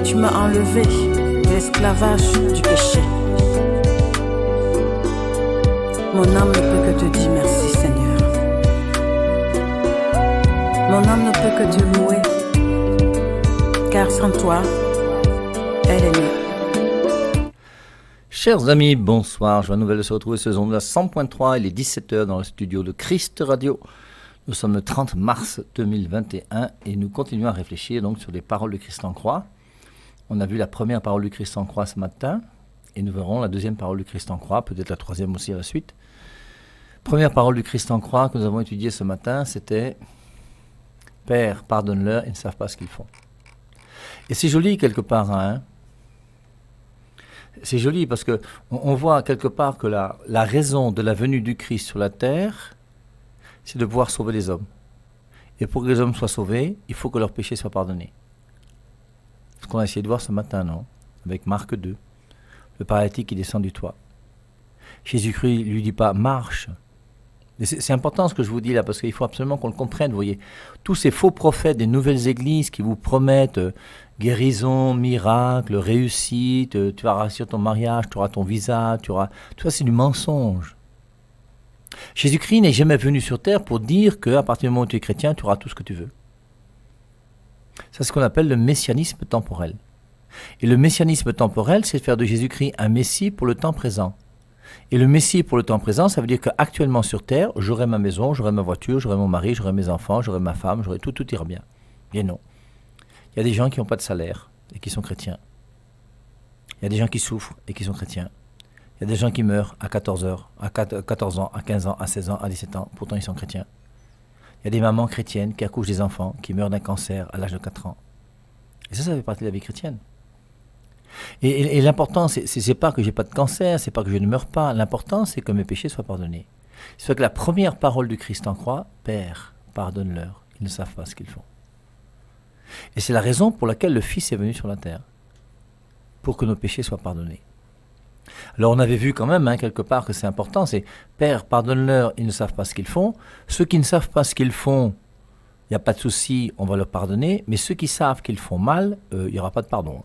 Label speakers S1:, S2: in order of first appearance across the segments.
S1: et tu m'as enlevé de l'esclavage du péché. Mon âme ne peut que te dire merci, Seigneur. Mon âme ne peut que te louer, car sans toi, elle est mieux.
S2: Chers amis, bonsoir. Joie nouvelle de se retrouver sur Zonda 100.3. Il est 17h dans le studio de Christ Radio. Nous sommes le 30 mars 2021 et nous continuons à réfléchir donc sur les paroles du Christ en croix. On a vu la première parole du Christ en croix ce matin et nous verrons la deuxième parole du Christ en croix, peut-être la troisième aussi à la suite. Première parole du Christ en croix que nous avons étudiée ce matin, c'était « Père, pardonne-leur, ils ne savent pas ce qu'ils font ». Et c'est joli quelque part, hein. C'est joli parce qu'on voit quelque part que la raison de la venue du Christ sur la terre, c'est de pouvoir sauver les hommes. Et pour que les hommes soient sauvés, il faut que leurs péchés soient pardonnés. Ce qu'on a essayé de voir ce matin, non? Avec Marc 2, le paralytique qui descend du toit. Jésus-Christ ne lui dit pas « marche ». C'est important ce que je vous dis là, parce qu'il faut absolument qu'on le comprenne, vous voyez. Tous ces faux prophètes des nouvelles églises qui vous promettent guérison, miracle, réussite, tu vas réussir ton mariage, tu auras ton visa, tout ça c'est du mensonge. Jésus-Christ n'est jamais venu sur terre pour dire qu'à partir du moment où tu es chrétien, tu auras tout ce que tu veux. C'est ce qu'on appelle le messianisme temporel. Et le messianisme temporel, c'est de faire de Jésus-Christ un messie pour le temps présent. Et le Messie pour le temps présent, ça veut dire qu'actuellement sur terre, j'aurai ma maison, j'aurai ma voiture, j'aurai mon mari, j'aurai mes enfants, j'aurai ma femme, j'aurai tout ira bien. Bien non. Il y a des gens qui n'ont pas de salaire et qui sont chrétiens. Il y a des gens qui souffrent et qui sont chrétiens. Il y a des gens qui meurent à 14 ans, à 15 ans, à 16 ans, à 17 ans, pourtant ils sont chrétiens. Il y a des mamans chrétiennes qui accouchent des enfants, qui meurent d'un cancer à l'âge de 4 ans. Et ça fait partie de la vie chrétienne. Et l'important, c'est pas que j'ai pas de cancer, c'est pas que je ne meurs pas. L'important, c'est que mes péchés soient pardonnés. C'est fait que la première parole du Christ en croix, Père, pardonne-leur, ils ne savent pas ce qu'ils font. Et c'est la raison pour laquelle le Fils est venu sur la terre, pour que nos péchés soient pardonnés. Alors on avait vu quand même, quelque part, que c'est important, c'est Père, pardonne-leur, ils ne savent pas ce qu'ils font. Ceux qui ne savent pas ce qu'ils font, il n'y a pas de souci, on va leur pardonner, mais ceux qui savent qu'ils font mal, il n'y aura pas de pardon.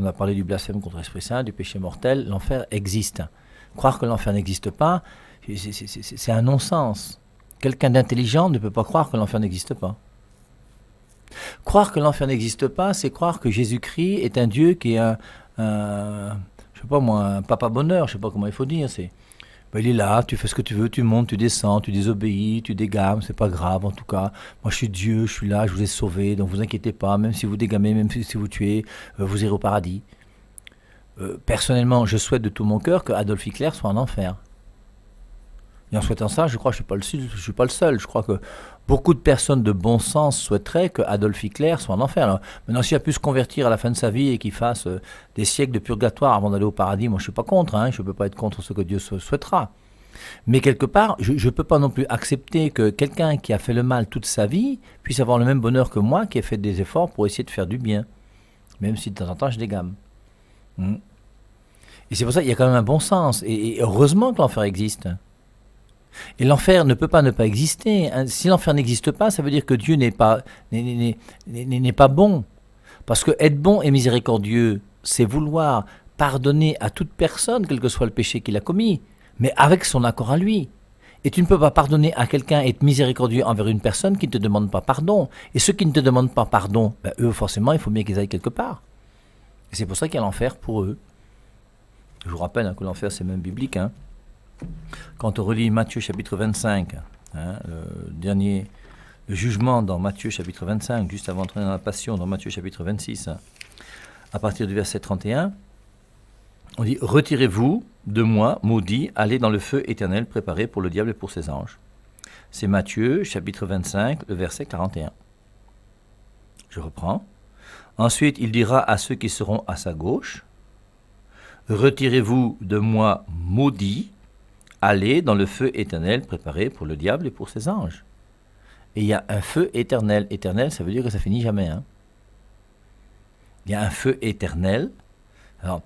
S2: On a parlé du blasphème contre l'Esprit Saint, du péché mortel. L'enfer existe. Croire que l'enfer n'existe pas, c'est un non-sens. Quelqu'un d'intelligent ne peut pas croire que l'enfer n'existe pas. Croire que l'enfer n'existe pas, c'est croire que Jésus-Christ est un Dieu qui est je sais pas moi, un papa bonheur, je sais pas comment il faut dire. Il est là, tu fais ce que tu veux, tu montes, tu descends, tu désobéis, tu dégames, c'est pas grave en tout cas. Moi je suis Dieu, je suis là, je vous ai sauvé, donc vous inquiétez pas, même si vous dégamez, même si vous tuez, vous irez au paradis. Personnellement, je souhaite de tout mon cœur que Adolf Hitler soit en enfer. Et en souhaitant ça, je crois que je ne suis pas le seul. Je crois que beaucoup de personnes de bon sens souhaiteraient que Adolf Hitler soit en enfer. Alors, maintenant, s'il a pu se convertir à la fin de sa vie et qu'il fasse des siècles de purgatoire avant d'aller au paradis, moi je ne suis pas contre. Je ne peux pas être contre ce que Dieu souhaitera. Mais quelque part, je ne peux pas non plus accepter que quelqu'un qui a fait le mal toute sa vie puisse avoir le même bonheur que moi qui ai fait des efforts pour essayer de faire du bien. Même si de temps en temps je dégame. Et c'est pour ça qu'il y a quand même un bon sens. Et heureusement que l'enfer existe. Et l'enfer ne peut pas ne pas exister. Si l'enfer n'existe pas, ça veut dire que Dieu n'est pas bon. Parce que être bon et miséricordieux, c'est vouloir pardonner à toute personne, quel que soit le péché qu'il a commis, mais avec son accord à lui. Et tu ne peux pas pardonner à quelqu'un et être miséricordieux envers une personne qui ne te demande pas pardon. Et ceux qui ne te demandent pas pardon, eux forcément, il faut bien qu'ils aillent quelque part. Et c'est pour ça qu'il y a l'enfer pour eux. Je vous rappelle que l'enfer c'est même biblique. Quand on relit Matthieu chapitre 25, le jugement dans Matthieu chapitre 25, juste avant d'entrer dans la passion dans Matthieu chapitre 26, à partir du verset 31, on dit « Retirez-vous de moi, maudits, allez dans le feu éternel préparé pour le diable et pour ses anges. » C'est Matthieu chapitre 25, le verset 41. Je reprends. Ensuite, il dira à ceux qui seront à sa gauche, « Retirez-vous de moi, maudits, allez dans le feu éternel préparé pour le diable et pour ses anges. » Et il y a un feu éternel. Éternel, ça veut dire que ça finit jamais. Il y a un feu éternel. Alors,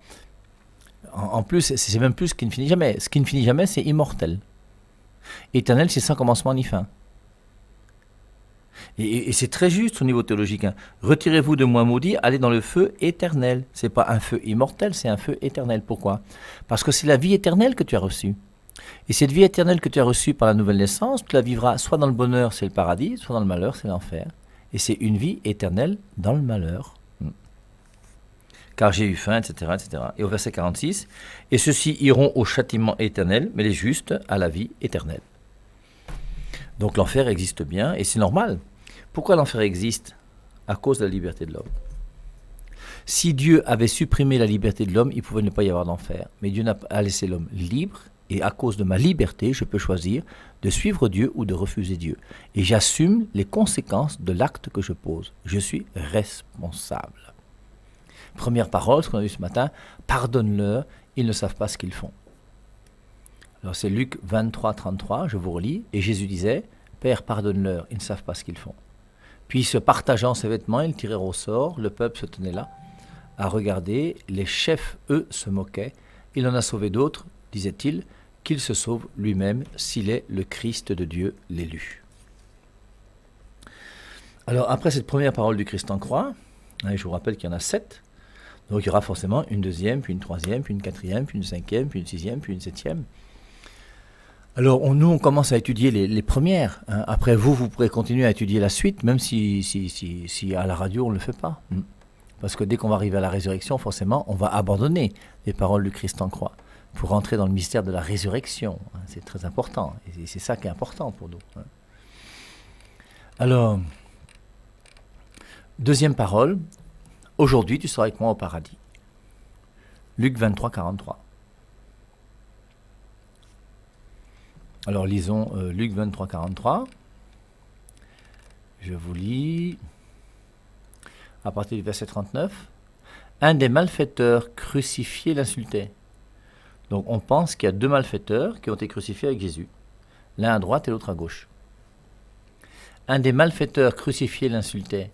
S2: en plus, c'est même plus ce qui ne finit jamais. Ce qui ne finit jamais, c'est immortel. Éternel, c'est sans commencement ni fin. Et c'est très juste au niveau théologique. Hein. Retirez-vous de moi maudit, allez dans le feu éternel. C'est pas un feu immortel, c'est un feu éternel. Pourquoi? Parce que c'est la vie éternelle que tu as reçue. Et cette vie éternelle que tu as reçue par la nouvelle naissance, tu la vivras soit dans le bonheur, c'est le paradis, soit dans le malheur, c'est l'enfer. Et c'est une vie éternelle dans le malheur. Car j'ai eu faim, etc., etc. Et au verset 46, « Et ceux-ci iront au châtiment éternel, mais les justes à la vie éternelle. » Donc l'enfer existe bien, et c'est normal. Pourquoi l'enfer existe? À cause de la liberté de l'homme. Si Dieu avait supprimé la liberté de l'homme, il pouvait ne pas y avoir d'enfer. Mais Dieu a laissé l'homme libre, et à cause de ma liberté, je peux choisir de suivre Dieu ou de refuser Dieu. Et j'assume les conséquences de l'acte que je pose. Je suis responsable. Première parole, ce qu'on a vu ce matin, pardonne-leur, ils ne savent pas ce qu'ils font. Alors c'est Luc 23, 33, je vous relis, et Jésus disait, Père, pardonne-leur, ils ne savent pas ce qu'ils font. Puis se partageant ses vêtements, ils tirèrent au sort, le peuple se tenait là, à regarder, les chefs, eux, se moquaient, il en a sauvé d'autres, disait-il, qu'il se sauve lui-même s'il est le Christ de Dieu, l'élu. Alors après cette première parole du Christ en croix, je vous rappelle qu'il y en a 7, donc il y aura forcément une deuxième, puis une troisième, puis une quatrième, puis une cinquième, puis une sixième, puis une septième. Alors nous on commence à étudier les premières. Hein. Après vous pourrez continuer à étudier la suite, même si à la radio on ne le fait pas. Parce que dès qu'on va arriver à la résurrection, forcément, on va abandonner les paroles du Christ en croix pour rentrer dans le mystère de la résurrection. Hein. C'est très important, et c'est ça qui est important pour nous. Hein. Alors, deuxième parole, aujourd'hui tu seras avec moi au paradis. Luc 23, 43. Alors lisons Luc 23, 43. Je vous lis à partir du verset 39. Un des malfaiteurs crucifiés l'insultait. Donc on pense qu'il y a 2 malfaiteurs qui ont été crucifiés avec Jésus. L'un à droite et l'autre à gauche. Un des malfaiteurs crucifiés l'insultait.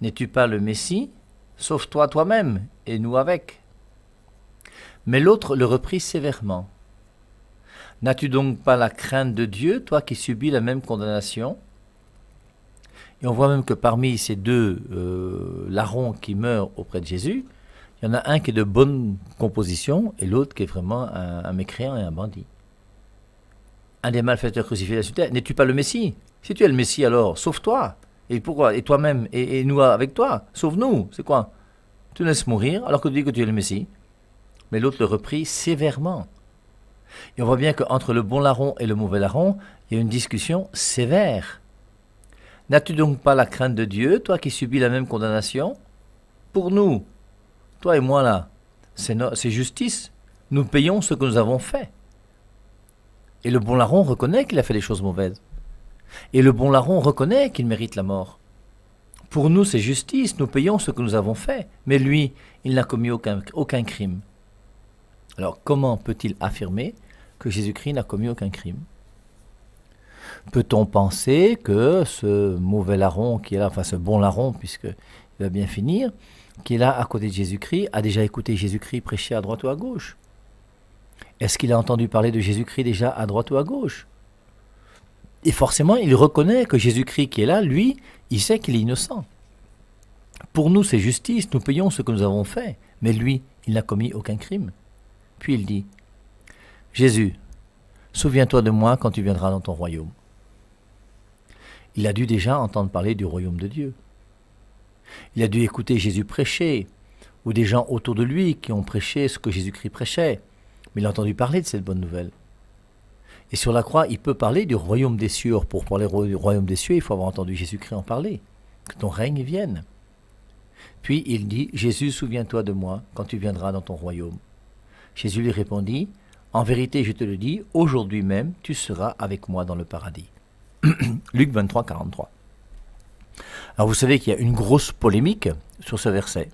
S2: N'es-tu pas le Messie? Sauve-toi toi-même et nous avec. Mais l'autre le reprit sévèrement. N'as-tu donc pas la crainte de Dieu, toi qui subis la même condamnation? Et on voit même que parmi ces 2 larrons qui meurent auprès de Jésus, il y en a un qui est de bonne composition et l'autre qui est vraiment un mécréant et un bandit. Un des malfaiteurs crucifiés l'insultait. N'es-tu pas le Messie? Si tu es le Messie, alors sauve-toi. Et pourquoi? Et toi-même, et nous avec toi, sauve-nous. C'est quoi? Tu laisses mourir alors que tu dis que tu es le Messie. Mais l'autre le reprit sévèrement. Et on voit bien qu'entre le bon larron et le mauvais larron, il y a une discussion sévère. N'as-tu donc pas la crainte de Dieu, toi qui subis la même condamnation? Pour nous, toi et moi là, c'est justice. Nous payons ce que nous avons fait. Et le bon larron reconnaît qu'il a fait des choses mauvaises. Et le bon larron reconnaît qu'il mérite la mort. Pour nous, c'est justice, nous payons ce que nous avons fait. Mais lui, il n'a commis aucun crime. Alors, comment peut-il affirmer que Jésus-Christ n'a commis aucun crime? Peut-on penser que ce mauvais larron qui est là, enfin ce bon larron, puisqu'il va bien finir, qui est là à côté de Jésus-Christ, a déjà écouté Jésus-Christ prêcher à droite ou à gauche? Est-ce qu'il a entendu parler de Jésus-Christ déjà à droite ou à gauche? Et forcément, il reconnaît que Jésus-Christ qui est là, lui, il sait qu'il est innocent. Pour nous, c'est justice, nous payons ce que nous avons fait, mais lui, il n'a commis aucun crime. Puis il dit, Jésus, souviens-toi de moi quand tu viendras dans ton royaume. Il a dû déjà entendre parler du royaume de Dieu. Il a dû écouter Jésus prêcher, ou des gens autour de lui qui ont prêché ce que Jésus-Christ prêchait. Mais il a entendu parler de cette bonne nouvelle. Et sur la croix, il peut parler du royaume des cieux. Or, pour parler du royaume des cieux, il faut avoir entendu Jésus-Christ en parler. Que ton règne vienne. Puis il dit, Jésus, souviens-toi de moi quand tu viendras dans ton royaume. Jésus lui répondit, en vérité, je te le dis, aujourd'hui même, tu seras avec moi dans le paradis. Luc 23, 43. Alors vous savez qu'il y a une grosse polémique sur ce verset,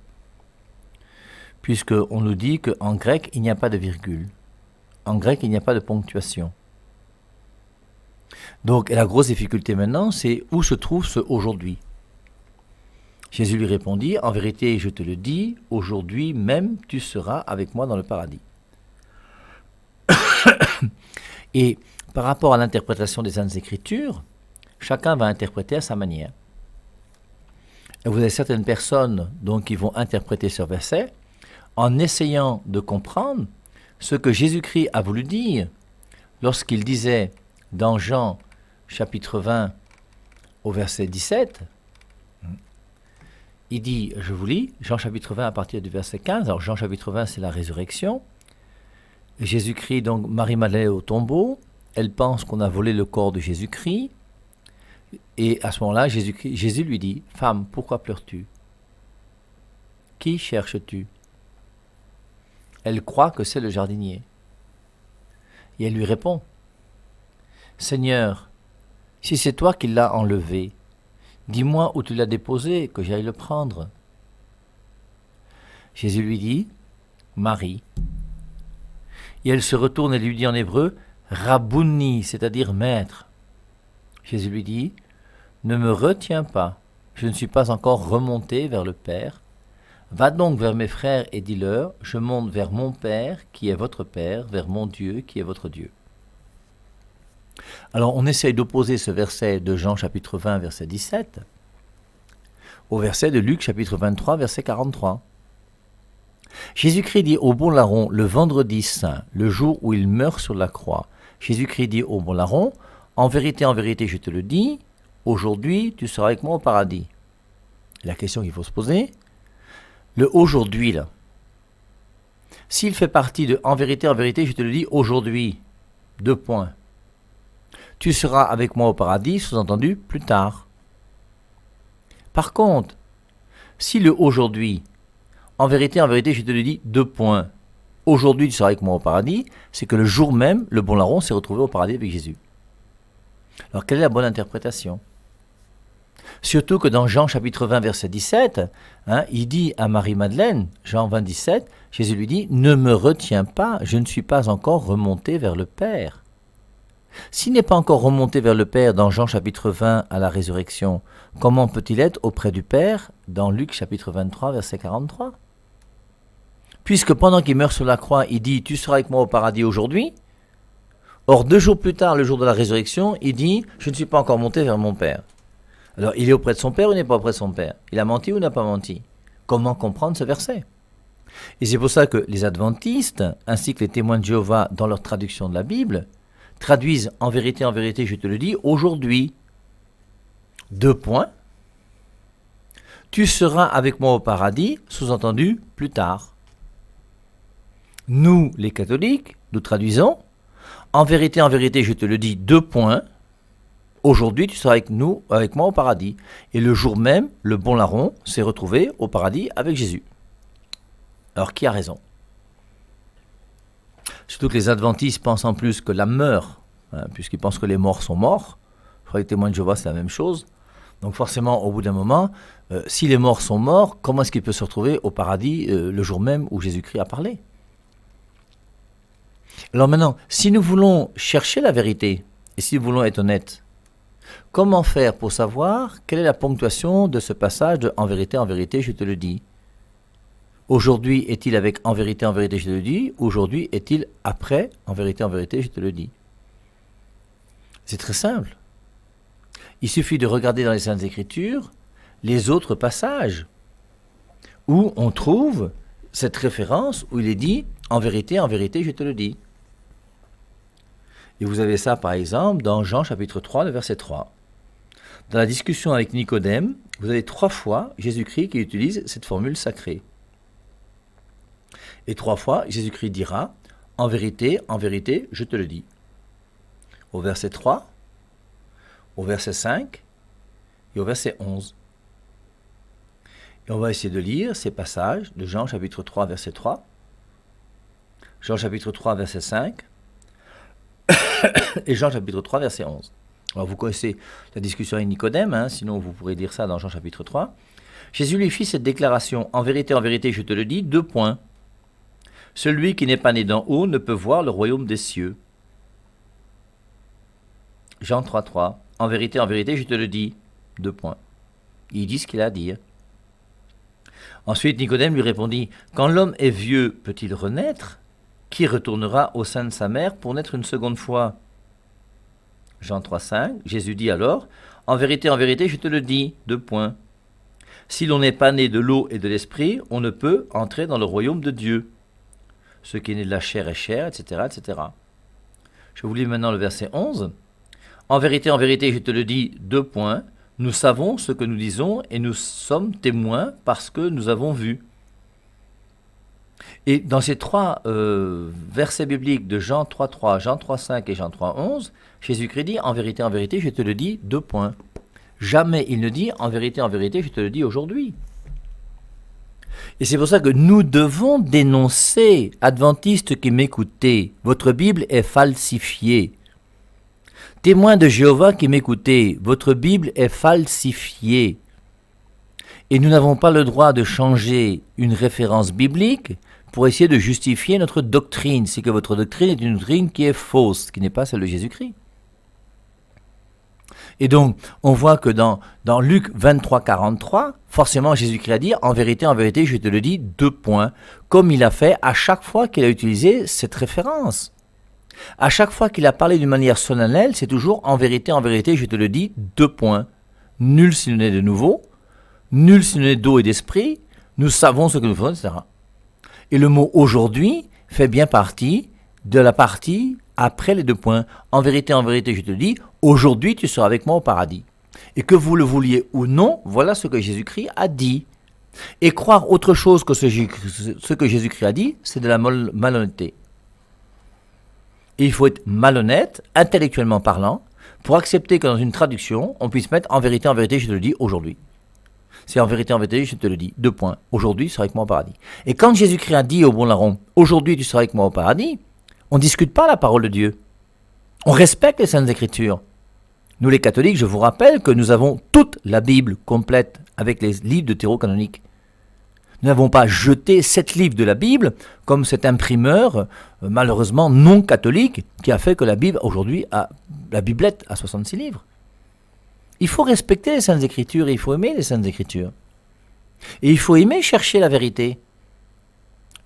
S2: puisqu'on nous dit qu'en grec, il n'y a pas de virgule. En grec, il n'y a pas de ponctuation. Donc, la grosse difficulté maintenant, c'est où se trouve ce aujourd'hui. Jésus lui répondit, en vérité, je te le dis, aujourd'hui même, tu seras avec moi dans le paradis. Et par rapport à l'interprétation des Saintes Écritures, chacun va interpréter à sa manière. Et vous avez certaines personnes donc, qui vont interpréter ce verset en essayant de comprendre ce que Jésus-Christ a voulu dire lorsqu'il disait dans Jean chapitre 20 au verset 17, il dit, je vous lis, Jean chapitre 20 à partir du verset 15, alors Jean chapitre 20 c'est la résurrection, Jésus-Christ, donc Marie-Madeleine au tombeau, elle pense qu'on a volé le corps de Jésus-Christ, et à ce moment-là, Jésus lui dit, femme, pourquoi pleures-tu? Qui cherches-tu? Elle croit que c'est le jardinier. Et elle lui répond, Seigneur, si c'est toi qui l'as enlevé, dis-moi où tu l'as déposé, que j'aille le prendre. Jésus lui dit, Marie. Et elle se retourne et lui dit en hébreu, Rabouni, c'est-à-dire maître. Jésus lui dit, ne me retiens pas, je ne suis pas encore remonté vers le Père. Va donc vers mes frères et dis-leur, je monte vers mon Père qui est votre Père, vers mon Dieu qui est votre Dieu. Alors on essaye d'opposer ce verset de Jean chapitre 20 verset 17 au verset de Luc chapitre 23 verset 43. Jésus-Christ dit au bon larron le vendredi saint, le jour où il meurt sur la croix, Jésus-Christ dit au bon larron, en vérité, je te le dis, aujourd'hui tu seras avec moi au paradis. La question qu'il faut se poser, le aujourd'hui là, s'il fait partie de en vérité, je te le dis aujourd'hui, 2 points. Tu seras avec moi au paradis, sous-entendu, plus tard. Par contre, si le aujourd'hui, en vérité, je te le dis, 2 points. Aujourd'hui, tu seras avec moi au paradis, c'est que le jour même, le bon larron s'est retrouvé au paradis avec Jésus. Alors, quelle est la bonne interprétation? Surtout que dans Jean chapitre 20, verset 17, il dit à Marie-Madeleine, Jean 20, 17, Jésus lui dit, ne me retiens pas, je ne suis pas encore remonté vers le Père. S'il n'est pas encore remonté vers le Père dans Jean chapitre 20 à la résurrection, comment peut-il être auprès du Père dans Luc chapitre 23 verset 43? Puisque pendant qu'il meurt sur la croix, il dit « Tu seras avec moi au paradis aujourd'hui ». Or 2 jours plus tard, le jour de la résurrection, il dit « Je ne suis pas encore monté vers mon Père ». Alors il est auprès de son Père ou il n'est pas auprès de son Père? Il a menti ou n'a pas menti? Comment comprendre ce verset? Et c'est pour ça que les adventistes, ainsi que les témoins de Jéhovah dans leur traduction de la Bible, traduisent en vérité, je te le dis, aujourd'hui. 2 points. Tu seras avec moi au paradis, sous-entendu, plus tard. Nous, les catholiques, nous traduisons en vérité, je te le dis, 2 points. Aujourd'hui, tu seras avec moi au paradis. Et le jour même, le bon larron s'est retrouvé au paradis avec Jésus. Alors, qui a raison? Surtout que les adventistes pensent en plus que l'âme meurt, puisqu'ils pensent que les morts sont morts. Je crois que les témoins de Jéhovah, c'est la même chose. Donc forcément, au bout d'un moment, si les morts sont morts, comment est-ce qu'il peut se retrouver au paradis le jour même où Jésus-Christ a parlé? Alors maintenant, si nous voulons chercher la vérité, et si nous voulons être honnêtes, comment faire pour savoir quelle est la ponctuation de ce passage de « En vérité, je te le dis ». Aujourd'hui est-il avec « En vérité, je te le dis » aujourd'hui est-il après « En vérité, je te le dis ». C'est très simple. Il suffit de regarder dans les Saintes Écritures les autres passages où on trouve cette référence où il est dit « En vérité, je te le dis ». Et vous avez ça par exemple dans Jean chapitre 3, le verset 3. Dans la discussion avec Nicodème, vous avez 3 fois Jésus-Christ qui utilise cette formule sacrée. Et 3 fois, Jésus-Christ dira « En vérité, je te le dis ». Au verset 3, au verset 5 et au verset 11. Et on va essayer de lire ces passages de Jean chapitre 3, verset 3, Jean chapitre 3, verset 5 et Jean chapitre 3, verset 11. Alors vous connaissez la discussion avec Nicodème, sinon vous pourrez lire ça dans Jean chapitre 3. Jésus lui fit cette déclaration « En vérité, je te le dis », 2 points. Celui qui n'est pas né d'en haut ne peut voir le royaume des cieux. Jean 3, 3. En vérité, je te le dis. 2 points. Il dit ce qu'il a à dire. Ensuite, Nicodème lui répondit, quand l'homme est vieux, peut-il renaître? Qui retournera au sein de sa mère pour naître une seconde fois? Jean 3, 5. Jésus dit alors, en vérité, je te le dis. 2 points. Si l'on n'est pas né de l'eau et de l'esprit, on ne peut entrer dans le royaume de Dieu. Ce qui est né de la chair est chair, etc., etc. Je vous lis maintenant le verset 11. En vérité, je te le dis, 2 points. Nous savons ce que nous disons et nous sommes témoins parce que nous avons vu. Et dans ces 3 versets bibliques de Jean 3.3, Jean 3.5 et Jean 3.11, Jésus-Christ dit, en vérité, je te le dis, 2 points. Jamais il ne dit, en vérité, je te le dis aujourd'hui. Et c'est pour ça que nous devons dénoncer, adventistes qui m'écoutez, votre Bible est falsifiée. Témoins de Jéhovah qui m'écoutez, votre Bible est falsifiée. Et nous n'avons pas le droit de changer une référence biblique pour essayer de justifier notre doctrine. C'est que votre doctrine est une doctrine qui est fausse, qui n'est pas celle de Jésus-Christ. Et donc, on voit que dans Luc 23, 43, forcément Jésus-Christ a dit, en vérité, je te le dis, 2 points, comme il a fait à chaque fois qu'il a utilisé cette référence. À chaque fois qu'il a parlé d'une manière solennelle, c'est toujours en vérité, je te le dis, 2 points. Nul s'il n'est de nouveau, nul s'il n'est d'eau et d'esprit, nous savons ce que nous faisons, etc. Et le mot aujourd'hui fait bien partie de la partie après les 2 points. En vérité, je te le dis, aujourd'hui tu seras avec moi au paradis. Et que vous le vouliez ou non, voilà ce que Jésus-Christ a dit. Et croire autre chose que ce que Jésus-Christ a dit, c'est de la malhonnêteté. Et il faut être malhonnête, intellectuellement parlant, pour accepter que dans une traduction, on puisse mettre en vérité, je te le dis aujourd'hui. C'est en vérité, je te le dis, 2 points. Aujourd'hui, tu seras avec moi au paradis. Et quand Jésus-Christ a dit au bon larron, aujourd'hui, tu seras avec moi au paradis, on ne discute pas la parole de Dieu. On respecte les Saintes Écritures. Nous, les catholiques, je vous rappelle que nous avons toute la Bible complète avec les livres deutérocanoniques. Nous n'avons pas jeté 7 livres de la Bible comme cet imprimeur, malheureusement non catholique, qui a fait que la Bible, aujourd'hui, la Biblette a 66 livres. Il faut respecter les Saintes Écritures et il faut aimer les Saintes Écritures. Et il faut aimer chercher la vérité.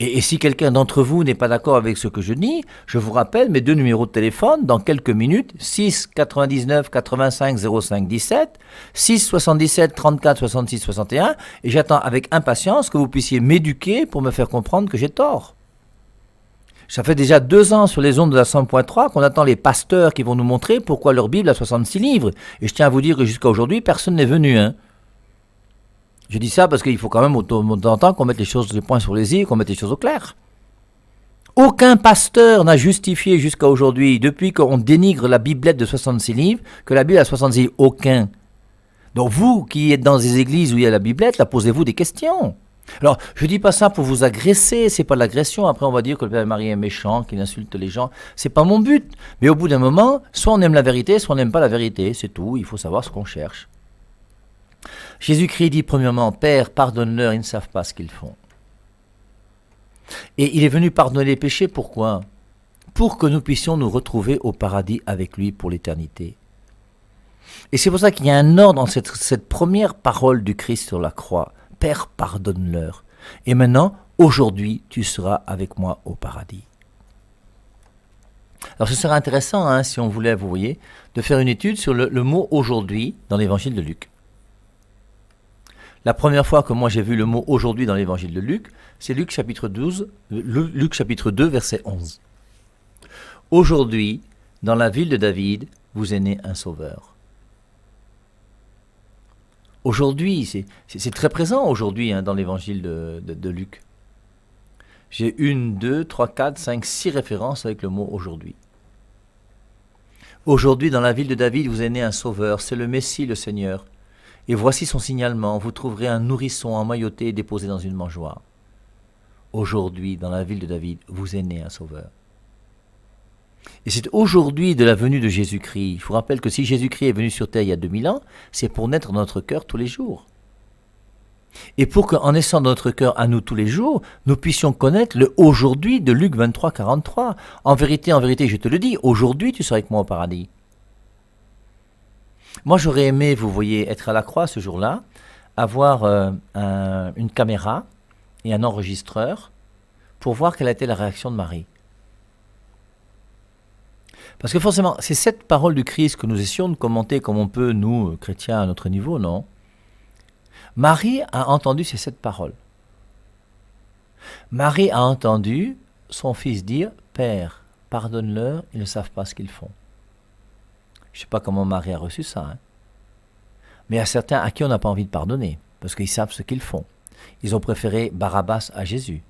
S2: Et si quelqu'un d'entre vous n'est pas d'accord avec ce que je dis, je vous rappelle mes 2 numéros de téléphone dans quelques minutes, 6 99 85 05 17, 6 77 34 66 61, et j'attends avec impatience que vous puissiez m'éduquer pour me faire comprendre que j'ai tort. Ça fait déjà 2 ans sur les ondes de la 100.3 qu'on attend les pasteurs qui vont nous montrer pourquoi leur Bible a 66 livres. Et je tiens à vous dire que jusqu'à aujourd'hui, personne n'est venu, Je dis ça parce qu'il faut quand même de temps en temps qu'on mette les points sur les i, qu'on mette les choses au clair. Aucun pasteur n'a justifié jusqu'à aujourd'hui, depuis qu'on dénigre la Biblette de 66 livres, que la Bible a 66 livres. Aucun. Donc vous qui êtes dans des églises où il y a la Biblette, là, posez-vous des questions. Alors, je ne dis pas ça pour vous agresser, c'est pas de l'agression. Après, on va dire que le Père Marie est méchant, qu'il insulte les gens. C'est pas mon but. Mais au bout d'un moment, soit on aime la vérité, soit on n'aime pas la vérité. C'est tout. Il faut savoir ce qu'on cherche. Jésus-Christ dit premièrement, Père, pardonne-leur, ils ne savent pas ce qu'ils font. Et il est venu pardonner les péchés, pourquoi ? Pour que nous puissions nous retrouver au paradis avec lui pour l'éternité. Et c'est pour ça qu'il y a un ordre dans cette première parole du Christ sur la croix. Père, pardonne-leur. Et maintenant, aujourd'hui, tu seras avec moi au paradis. Alors ce serait intéressant, si on voulait, vous voyez, de faire une étude sur le mot aujourd'hui dans l'évangile de Luc. La première fois que moi j'ai vu le mot aujourd'hui dans l'évangile de Luc, c'est Luc chapitre 2, verset 11. Aujourd'hui, dans la ville de David, vous est né un sauveur. Aujourd'hui, c'est très présent aujourd'hui dans l'évangile de Luc. J'ai 1, 2, 3, 4, 5, 6 références avec le mot aujourd'hui. Aujourd'hui, dans la ville de David, vous est né un sauveur, c'est le Messie, le Seigneur. Et voici son signalement, vous trouverez un nourrisson emmailloté et déposé dans une mangeoire. Aujourd'hui, dans la ville de David, vous est né un sauveur. Et c'est aujourd'hui de la venue de Jésus-Christ. Je vous rappelle que si Jésus-Christ est venu sur terre il y a 2000 ans, c'est pour naître dans notre cœur tous les jours. Et pour qu'en naissant dans notre cœur à nous tous les jours, nous puissions connaître le aujourd'hui de Luc 23, 43. En vérité, je te le dis, aujourd'hui tu seras avec moi au paradis. Moi j'aurais aimé, vous voyez, être à la croix ce jour-là, avoir une caméra et un enregistreur pour voir quelle a été la réaction de Marie. Parce que forcément, c'est cette parole du Christ que nous essayons de commenter comme on peut, nous, chrétiens, à notre niveau, non ? Marie a entendu ces 7 paroles. Marie a entendu son fils dire « Père, pardonne-leur, ils ne savent pas ce qu'ils font. » Je ne sais pas comment Marie a reçu ça, hein. Mais il y a certains à qui on n'a pas envie de pardonner, parce qu'ils savent ce qu'ils font. Ils ont préféré Barabbas à Jésus.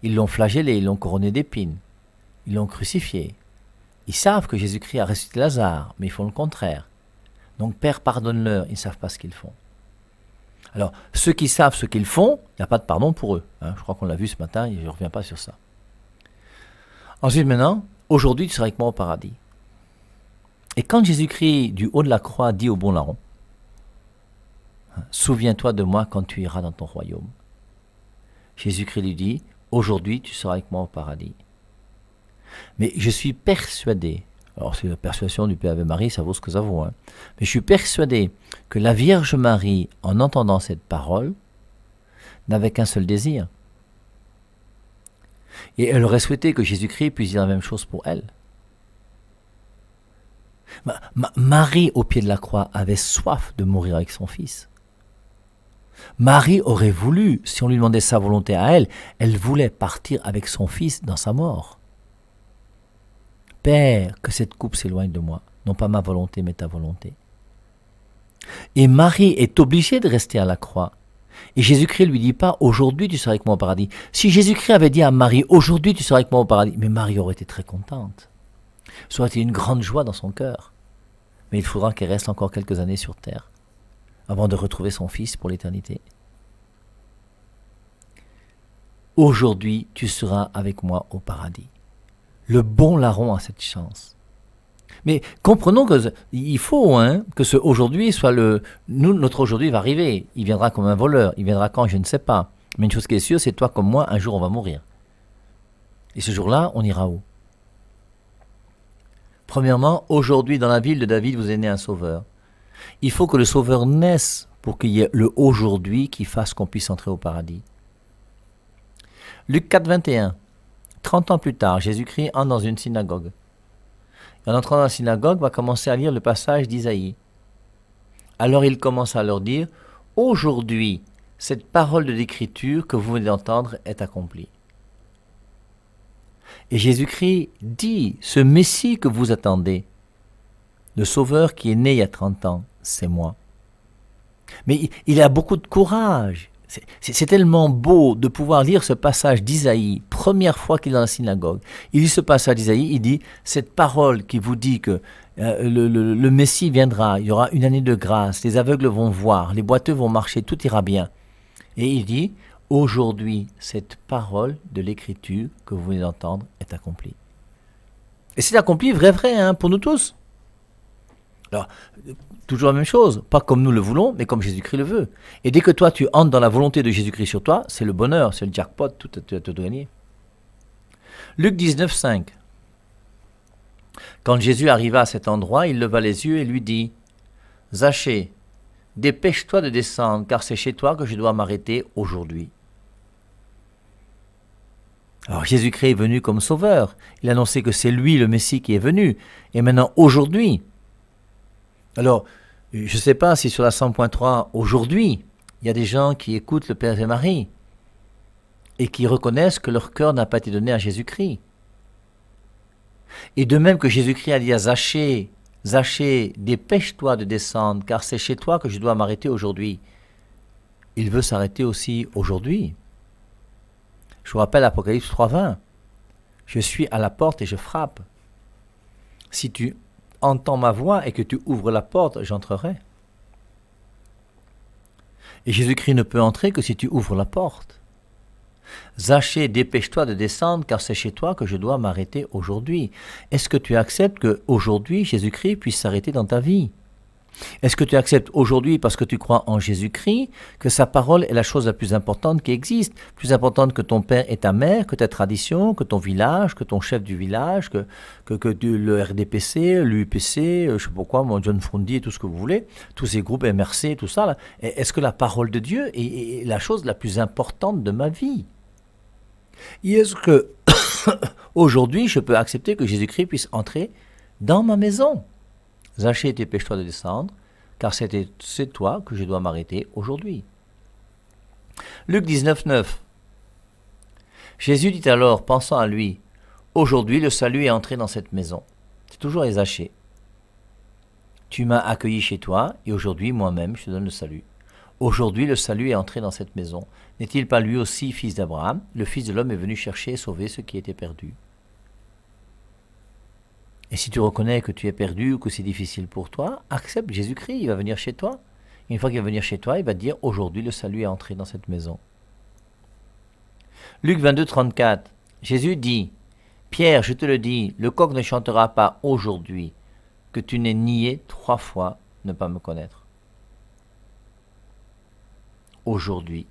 S2: Ils l'ont flagellé, ils l'ont couronné d'épines. Ils l'ont crucifié. Ils savent que Jésus-Christ a ressuscité Lazare, mais ils font le contraire. Donc, Père, pardonne-leur, ils ne savent pas ce qu'ils font. Alors, ceux qui savent ce qu'ils font, il n'y a pas de pardon pour eux, hein. Je crois qu'on l'a vu ce matin, et je ne reviens pas sur ça. Ensuite, maintenant, aujourd'hui, tu seras avec moi au paradis. Et quand Jésus-Christ, du haut de la croix, dit au bon larron, souviens-toi de moi quand tu iras dans ton royaume. Jésus-Christ lui dit, aujourd'hui, tu seras avec moi au paradis. Mais je suis persuadé, alors c'est la persuasion du Père Ave Marie, ça vaut ce que ça vaut, hein. Mais je suis persuadé que la Vierge Marie, en entendant cette parole, n'avait qu'un seul désir. Et elle aurait souhaité que Jésus-Christ puisse dire la même chose pour elle. Marie, au pied de la croix, avait soif de mourir avec son fils. Marie aurait voulu, si on lui demandait sa volonté à elle, elle voulait partir avec son fils dans sa mort. Père, que cette coupe s'éloigne de moi, non pas ma volonté, mais ta volonté. Et Marie est obligée de rester à la croix. Et Jésus-Christ ne lui dit pas, aujourd'hui tu seras avec moi au paradis. Si Jésus-Christ avait dit à Marie, aujourd'hui tu seras avec moi au paradis, mais Marie aurait été très contente. Ça aurait été une grande joie dans son cœur. Mais il faudra qu'elle reste encore quelques années sur terre, avant de retrouver son fils pour l'éternité. Aujourd'hui tu seras avec moi au paradis. Le bon larron a cette chance. Mais comprenons qu'il faut que ce aujourd'hui soit notre aujourd'hui va arriver. Il viendra comme un voleur. Il viendra quand, je ne sais pas. Mais une chose qui est sûre, c'est toi comme moi, un jour on va mourir. Et ce jour-là, on ira où? Premièrement, aujourd'hui dans la ville de David, vous est né un sauveur. Il faut que le sauveur naisse pour qu'il y ait le aujourd'hui qui fasse qu'on puisse entrer au paradis. Luc 4, 21. 30 ans plus tard, Jésus-Christ entre dans une synagogue. Et en entrant dans la synagogue, va commencer à lire le passage d'Isaïe. Alors il commence à leur dire, « Aujourd'hui, cette parole de l'écriture que vous venez d'entendre est accomplie. » Et Jésus-Christ dit, « Ce Messie que vous attendez, le Sauveur qui est né il y a 30 ans, c'est moi. » Mais il a beaucoup de courage. C'est tellement beau de pouvoir lire ce passage d'Isaïe, première fois qu'il est dans la synagogue. Il lit ce passage d'Isaïe, il dit, cette parole qui vous dit que le Messie viendra, il y aura une année de grâce, les aveugles vont voir, les boiteux vont marcher, tout ira bien. Et il dit, aujourd'hui, cette parole de l'écriture que vous venez d'entendre est accomplie. Et c'est accompli vrai, pour nous tous. Alors, toujours la même chose, pas comme nous le voulons, mais comme Jésus-Christ le veut. Et dès que toi, tu entres dans la volonté de Jésus-Christ sur toi, c'est le bonheur, c'est le jackpot, tout est tout gagné. Luc 19, 5. Quand Jésus arriva à cet endroit, il leva les yeux et lui dit, « Zachée, dépêche-toi de descendre, car c'est chez toi que je dois m'arrêter aujourd'hui. » Alors Jésus-Christ est venu comme sauveur. Il a annoncé que c'est lui le Messie qui est venu. Et maintenant, aujourd'hui, alors, je ne sais pas si sur la 100.3, aujourd'hui, il y a des gens qui écoutent le Père et Marie et qui reconnaissent que leur cœur n'a pas été donné à Jésus-Christ. Et de même que Jésus-Christ a dit à Zachée, « Zachée, dépêche-toi de descendre, car c'est chez toi que je dois m'arrêter aujourd'hui. » Il veut s'arrêter aussi aujourd'hui. Je vous rappelle Apocalypse 3.20. « Je suis à la porte et je frappe. Si tu entends ma voix et que tu ouvres la porte, j'entrerai. » Et Jésus-Christ ne peut entrer que si tu ouvres la porte. Zachée, dépêche-toi de descendre, car c'est chez toi que je dois m'arrêter aujourd'hui. Est-ce que tu acceptes qu'aujourd'hui, Jésus-Christ puisse s'arrêter dans ta vie? Est-ce que tu acceptes aujourd'hui, parce que tu crois en Jésus-Christ, que sa parole est la chose la plus importante qui existe, plus importante que ton père et ta mère, que ta tradition, que ton village, que ton chef du village, que le RDPC, l'UPC, je ne sais pas quoi, mon John Frondy et tout ce que vous voulez, tous ces groupes MRC, tout ça, là. Est-ce que la parole de Dieu est la chose la plus importante de ma vie? Et est-ce que aujourd'hui, je peux accepter que Jésus-Christ puisse entrer dans ma maison? Zachée, dépêche-toi de descendre, car c'est toi que je dois m'arrêter aujourd'hui. Luc 19, 9. Jésus dit alors, pensant à lui, aujourd'hui le salut est entré dans cette maison. C'est toujours les Zachée. Tu m'as accueilli chez toi, et aujourd'hui moi-même je te donne le salut. Aujourd'hui le salut est entré dans cette maison. N'est-il pas lui aussi fils d'Abraham? Le Fils de l'homme est venu chercher et sauver ceux qui étaient perdus. Et si tu reconnais que tu es perdu ou que c'est difficile pour toi, accepte Jésus-Christ, il va venir chez toi. Et une fois qu'il va venir chez toi, il va te dire, aujourd'hui le salut est entré dans cette maison. Luc 22, 34. Jésus dit, Pierre, je te le dis, le coq ne chantera pas aujourd'hui que tu n'aies nié 3 fois ne pas me connaître. Aujourd'hui.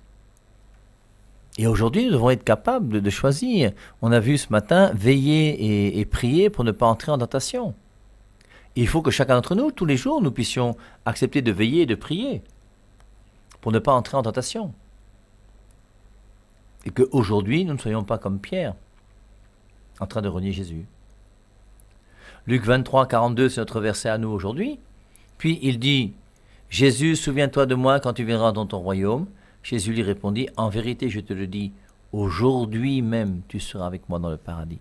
S2: Et aujourd'hui, nous devons être capables de choisir. On a vu ce matin, veiller et prier pour ne pas entrer en tentation. Et il faut que chacun d'entre nous, tous les jours, nous puissions accepter de veiller et de prier pour ne pas entrer en tentation. Et qu'aujourd'hui, nous ne soyons pas comme Pierre, en train de renier Jésus. Luc 23, 42, c'est notre verset à nous aujourd'hui. Puis il dit, Jésus, souviens-toi de moi quand tu viendras dans ton royaume. Jésus lui répondit, en vérité, je te le dis, aujourd'hui même, tu seras avec moi dans le paradis.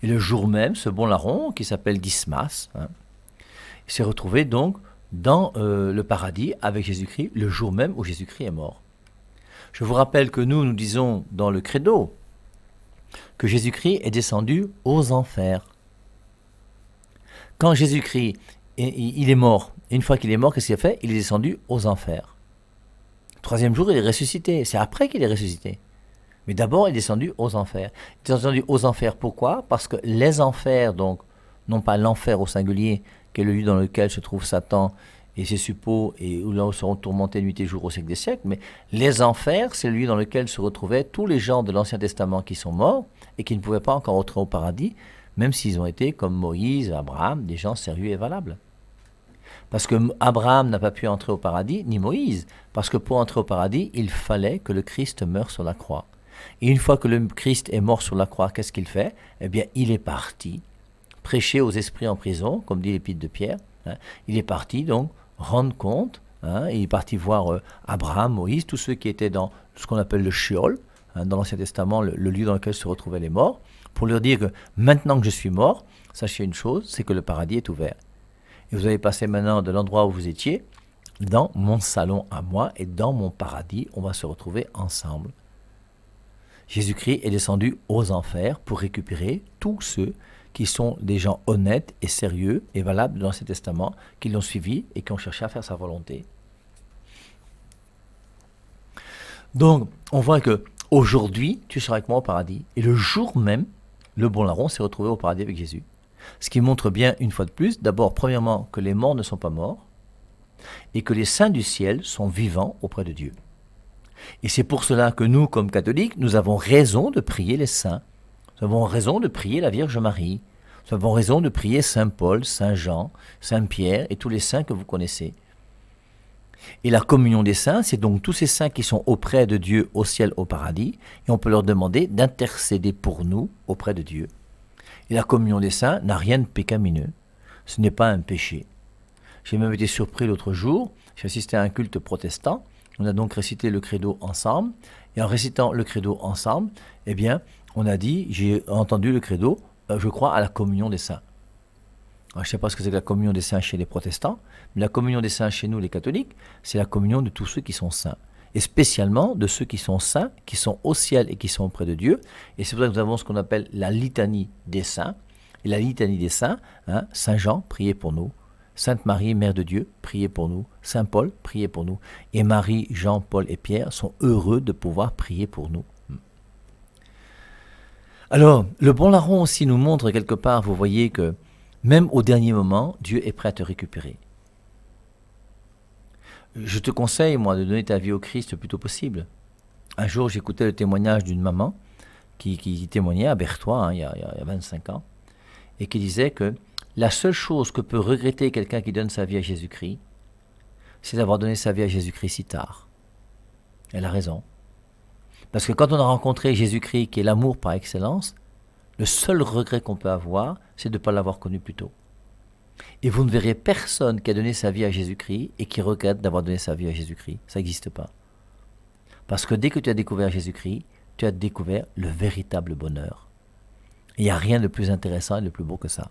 S2: Et le jour même, ce bon larron, qui s'appelle Dismas, s'est retrouvé donc dans le paradis avec Jésus-Christ, le jour même où Jésus-Christ est mort. Je vous rappelle que nous disons dans le credo que Jésus-Christ est descendu aux enfers. Quand Jésus-Christ, il est mort, et une fois qu'il est mort, qu'est-ce qu'il a fait? Il est descendu aux enfers. Le 3e jour, il est ressuscité. C'est après qu'il est ressuscité. Mais d'abord, il est descendu aux enfers. Il est descendu aux enfers, pourquoi? Parce que les enfers, donc, non pas l'enfer au singulier, qui est le lieu dans lequel se trouve Satan et ses suppôts, et où là où seront tourmentés nuit et jour au siècle des siècles, mais les enfers, c'est le lieu dans lequel se retrouvaient tous les gens de l'Ancien Testament qui sont morts et qui ne pouvaient pas encore entrer au paradis, même s'ils ont été, comme Moïse, Abraham, des gens sérieux et valables. Parce que Abraham n'a pas pu entrer au paradis, ni Moïse, parce que pour entrer au paradis, il fallait que le Christ meure sur la croix. Et une fois que le Christ est mort sur la croix, qu'est-ce qu'il fait? Eh bien, il est parti prêcher aux esprits en prison, comme dit l'épître de Pierre. Il est parti donc rendre compte, il est parti voir Abraham, Moïse, tous ceux qui étaient dans ce qu'on appelle le Sheol, dans l'Ancien Testament, le lieu dans lequel se retrouvaient les morts, pour leur dire que maintenant que je suis mort, sachez une chose, c'est que le paradis est ouvert. Et vous allez passer maintenant de l'endroit où vous étiez, dans mon salon à moi, et dans mon paradis, on va se retrouver ensemble. Jésus-Christ est descendu aux enfers pour récupérer tous ceux qui sont des gens honnêtes et sérieux et valables dans l'Ancien Testament, qui l'ont suivi et qui ont cherché à faire sa volonté. Donc, on voit que aujourd'hui, tu seras avec moi au paradis. Et le jour même, le bon larron s'est retrouvé au paradis avec Jésus. Ce qui montre bien, une fois de plus, d'abord, premièrement, que les morts ne sont pas morts et que les saints du ciel sont vivants auprès de Dieu. Et c'est pour cela que nous, comme catholiques, nous avons raison de prier les saints. Nous avons raison de prier la Vierge Marie. Nous avons raison de prier Saint Paul, Saint Jean, Saint Pierre et tous les saints que vous connaissez. Et la communion des saints, c'est donc tous ces saints qui sont auprès de Dieu au ciel, au paradis, et on peut leur demander d'intercéder pour nous auprès de Dieu. Et la communion des saints n'a rien de pécamineux. Ce n'est pas un péché. J'ai même été surpris l'autre jour, j'ai assisté à un culte protestant, on a donc récité le credo ensemble, et en récitant le credo ensemble, eh bien, on a dit, j'ai entendu le credo, je crois à la communion des saints. Alors, je ne sais pas ce que c'est que la communion des saints chez les protestants, mais la communion des saints chez nous, les catholiques, c'est la communion de tous ceux qui sont saints. Et spécialement de ceux qui sont saints, qui sont au ciel et qui sont auprès de Dieu. Et c'est pour ça que nous avons ce qu'on appelle la litanie des saints. Et la litanie des saints, Saint Jean, priez pour nous. Sainte Marie, Mère de Dieu, priez pour nous. Saint Paul, priez pour nous. Et Marie, Jean, Paul et Pierre sont heureux de pouvoir prier pour nous. Alors, le bon larron aussi nous montre quelque part, vous voyez que même au dernier moment, Dieu est prêt à te récupérer. Je te conseille, moi, de donner ta vie au Christ le plus tôt possible. Un jour, j'écoutais le témoignage d'une maman qui témoignait à Berthois, il y a 25 ans, et qui disait que la seule chose que peut regretter quelqu'un qui donne sa vie à Jésus-Christ, c'est d'avoir donné sa vie à Jésus-Christ si tard. Elle a raison. Parce que quand on a rencontré Jésus-Christ, qui est l'amour par excellence, le seul regret qu'on peut avoir, c'est de ne pas l'avoir connu plus tôt. Et vous ne verrez personne qui a donné sa vie à Jésus-Christ et qui regrette d'avoir donné sa vie à Jésus-Christ. Ça n'existe pas. Parce que dès que tu as découvert Jésus-Christ, tu as découvert le véritable bonheur. Il n'y a rien de plus intéressant et de plus beau que ça.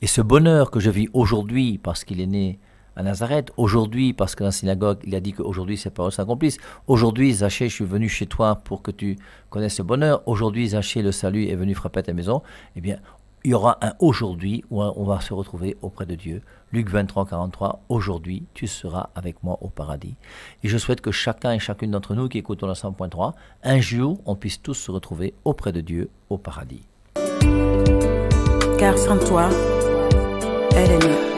S2: Et ce bonheur que je vis aujourd'hui parce qu'il est né à Nazareth, aujourd'hui parce que dans la synagogue, il a dit qu'aujourd'hui ses paroles s'accomplissent. Aujourd'hui, Zachée, je suis venu chez toi pour que tu connaisses ce bonheur. Aujourd'hui, Zachée, le salut est venu frapper à ta maison. Eh bien, il y aura un aujourd'hui où on va se retrouver auprès de Dieu. Luc 23, 43, aujourd'hui, tu seras avec moi au paradis. Et je souhaite que chacun et chacune d'entre nous qui écoutons le 100.3, un jour, on puisse tous se retrouver auprès de Dieu au paradis.
S1: Car sans toi, elle est mieux.